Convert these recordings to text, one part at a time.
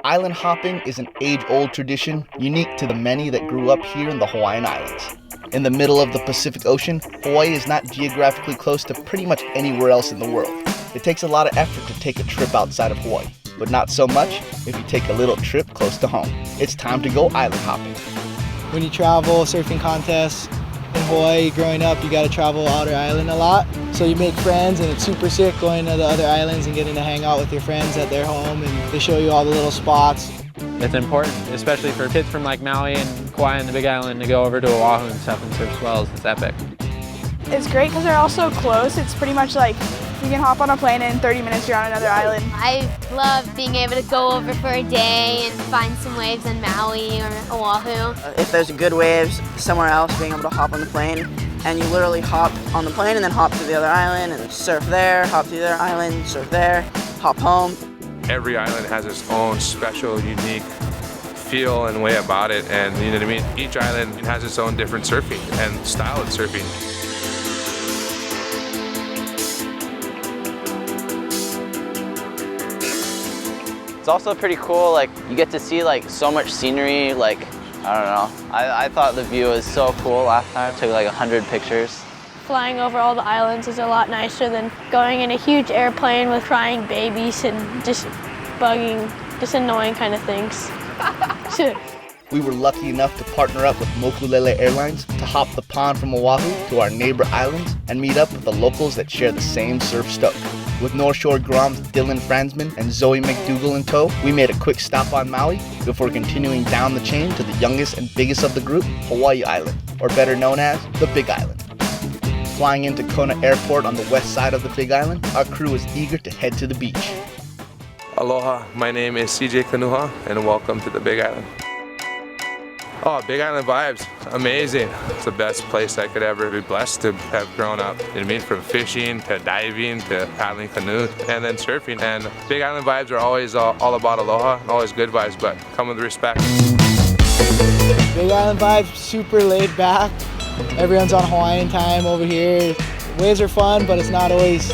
Island hopping is an age-old tradition unique to the many that grew up here in the Hawaiian Islands. In the middle of the Pacific Ocean, Hawaii is not geographically close to pretty much anywhere else in the world. It takes a lot of effort to take a trip outside of Hawaii, but not so much if you take a little trip close to home. It's time to go island hopping. When you travel surfing contests in Hawaii growing up, you got to travel outer island a lot. So you make friends, and it's super sick going to the other islands and getting to hang out with your friends at their home, and they show you all the little spots. It's important, especially for kids from like Maui and Kauai and the Big Island, to go over to Oahu and stuff and surf swells. It's epic. It's great because they're all so close. It's pretty much like you can hop on a plane and in 30 minutes you're on another island. I love being able to go over for a day and find some waves in Maui or Oahu. If there's good waves somewhere else, being able to hop on the plane, and you literally hop on the plane and then hop to the other island and surf there, hop to the other island, surf there, hop home. Every island has its own special, unique feel and way about it, and you know what I mean? Each island has its own different surfing and style of surfing. It's also pretty cool, like you get to see like so much scenery, like I don't know. I thought the view was so cool last time. Took like 100 pictures. Flying over all the islands is a lot nicer than going in a huge airplane with crying babies and just just annoying kind of things. We were lucky enough to partner up with Mokulele Airlines to hop the pond from Oahu to our neighbor islands and meet up with the locals that share the same surf stoke. With North Shore Grom's Dylan Fransman and Zoe McDougall in tow, we made a quick stop on Maui before continuing down the chain to the youngest and biggest of the group, Hawaii Island, or better known as the Big Island. Flying into Kona Airport on the west side of the Big Island, our crew was eager to head to the beach. Aloha, my name is CJ Kanuha, and welcome to the Big Island. Oh, Big Island vibes, amazing. It's the best place I could ever be blessed to have grown up. You know what I mean? From fishing to diving to paddling canoe and then surfing. And Big Island vibes are always all about aloha, always good vibes, but come with respect. Big Island vibes, super laid back. Everyone's on Hawaiian time over here. Waves are fun, but it's not always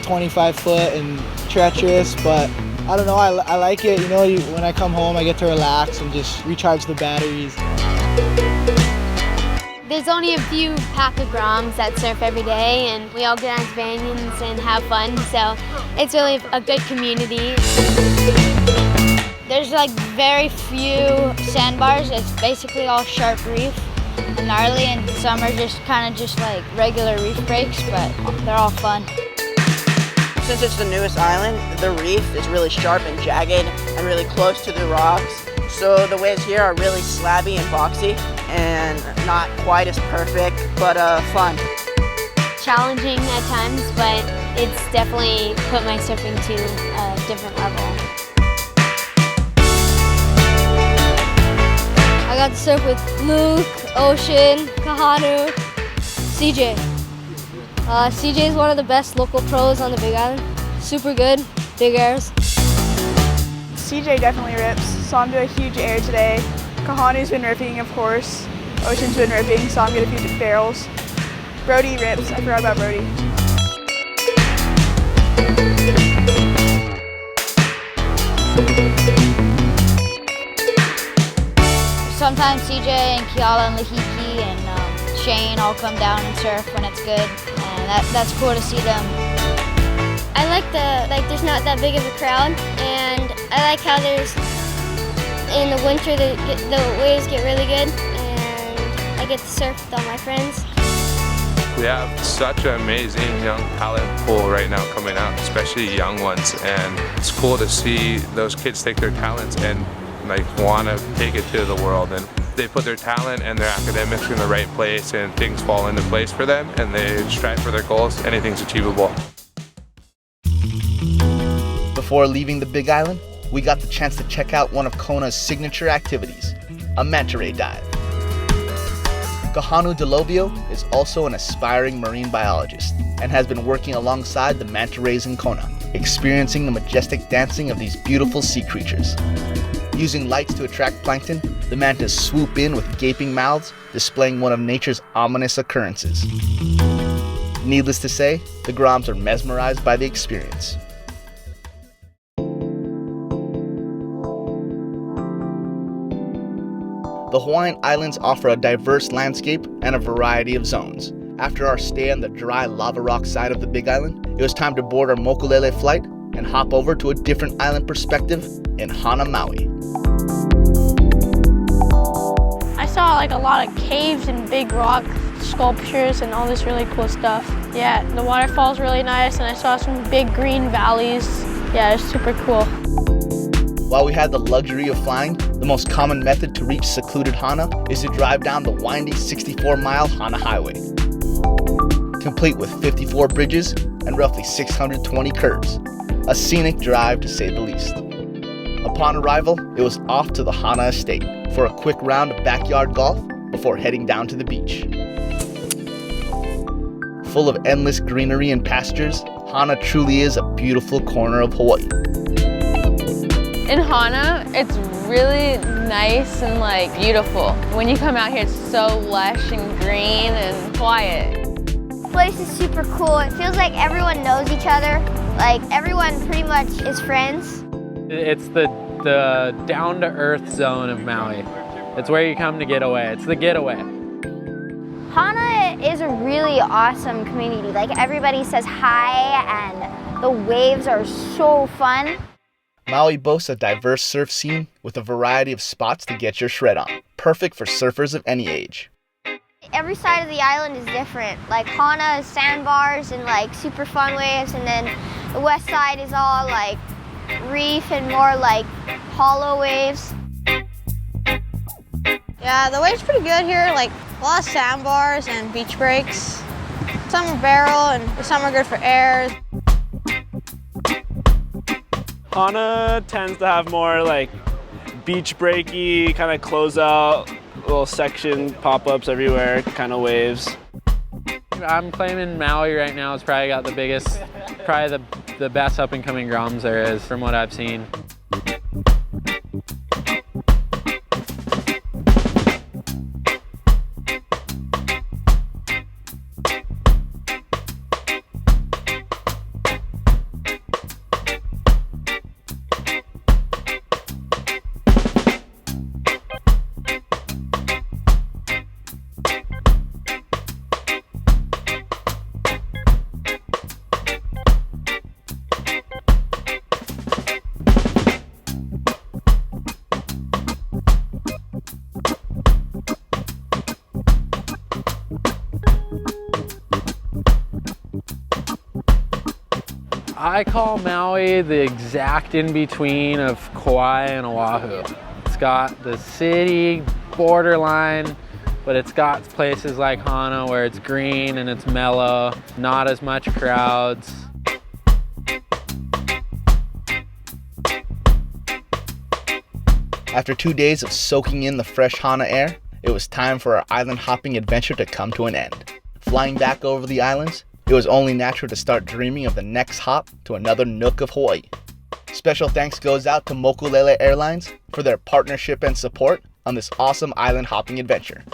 25 foot and treacherous, but I don't know, I like it. You know, when I come home, I get to relax and just recharge the batteries. There's only a few pack of Groms that surf every day, and we all get on companions and have fun, so it's really a good community. There's like very few sandbars. It's basically all sharp reef and gnarly, and some are just kind of like regular reef breaks, but they're all fun. Since it's the newest island, the reef is really sharp and jagged and really close to the rocks. So the waves here are really slabby and boxy and not quite as perfect, but fun. Challenging at times, but it's definitely put my surfing to a different level. I got to surf with Luke, Ocean, Kahanu, CJ. CJ is one of the best local pros on the Big Island. Super good, big airs. CJ definitely rips. Saw him do a huge air today. Kahanu's been ripping, of course. Ocean's been ripping. Saw him get a few barrels. Brody rips. I forgot about Brody. Sometimes CJ and Kiala and Lahiki and Shane all come down and surf when it's good, and that's cool to see them. I like there's not that big of a crowd, and I like how there's, in the winter, the waves get really good, and I get to surf with all my friends. We have such an amazing young talent pool right now coming out, especially young ones, and it's cool to see those kids take their talents and like want to take it to the world, and they put their talent and their academics in the right place and things fall into place for them and they strive for their goals. Anything's achievable. Before leaving the Big Island, we got the chance to check out one of Kona's signature activities, a manta ray dive. Kahanu Delobio is also an aspiring marine biologist and has been working alongside the manta rays in Kona, experiencing the majestic dancing of these beautiful sea creatures. Using lights to attract plankton, the mantas swoop in with gaping mouths, displaying one of nature's ominous occurrences. Needless to say, the Groms are mesmerized by the experience. The Hawaiian Islands offer a diverse landscape and a variety of zones. After our stay on the dry lava rock side of the Big Island, it was time to board our Mokulele flight and hop over to a different island perspective in Hana, Maui. I saw like a lot of caves and big rock sculptures and all this really cool stuff. Yeah, the waterfall's really nice and I saw some big green valleys. Yeah, it's super cool. While we had the luxury of flying, the most common method to reach secluded Hana is to drive down the windy 64-mile Hana Highway, complete with 54 bridges and roughly 620 curves. A scenic drive to say the least. Upon arrival, it was off to the Hana estate for a quick round of backyard golf before heading down to the beach. Full of endless greenery and pastures, Hana truly is a beautiful corner of Hawaii. In Hana, it's really nice and like beautiful. When you come out here, it's so lush and green and quiet. The place is super cool. It feels like everyone knows each other. Like everyone pretty much is friends. It's the down-to-earth zone of Maui. It's where you come to get away. It's the getaway. Hana is a really awesome community. Like everybody says hi and the waves are so fun. Maui boasts a diverse surf scene with a variety of spots to get your shred on, perfect for surfers of any age. Every side of the island is different. Like Hana is sandbars and like super fun waves, and then the west side is all like reef and more like hollow waves. Yeah, the wave's pretty good here. Like a lot of sandbars and beach breaks. Some are barrel and some are good for air. Hana tends to have more like beach breaky, kind of close out, little section pop-ups everywhere, kind of waves. I'm claiming Maui right now has probably got the biggest, probably the best up and coming groms there is from what I've seen. I call Maui the exact in-between of Kauai and Oahu. It's got the city borderline, but it's got places like Hana where it's green and it's mellow, not as much crowds. After 2 days of soaking in the fresh Hana air, it was time for our island hopping adventure to come to an end. Flying back over the islands, it was only natural to start dreaming of the next hop to another nook of Hawaii. Special thanks goes out to Mokulele Airlines for their partnership and support on this awesome island hopping adventure.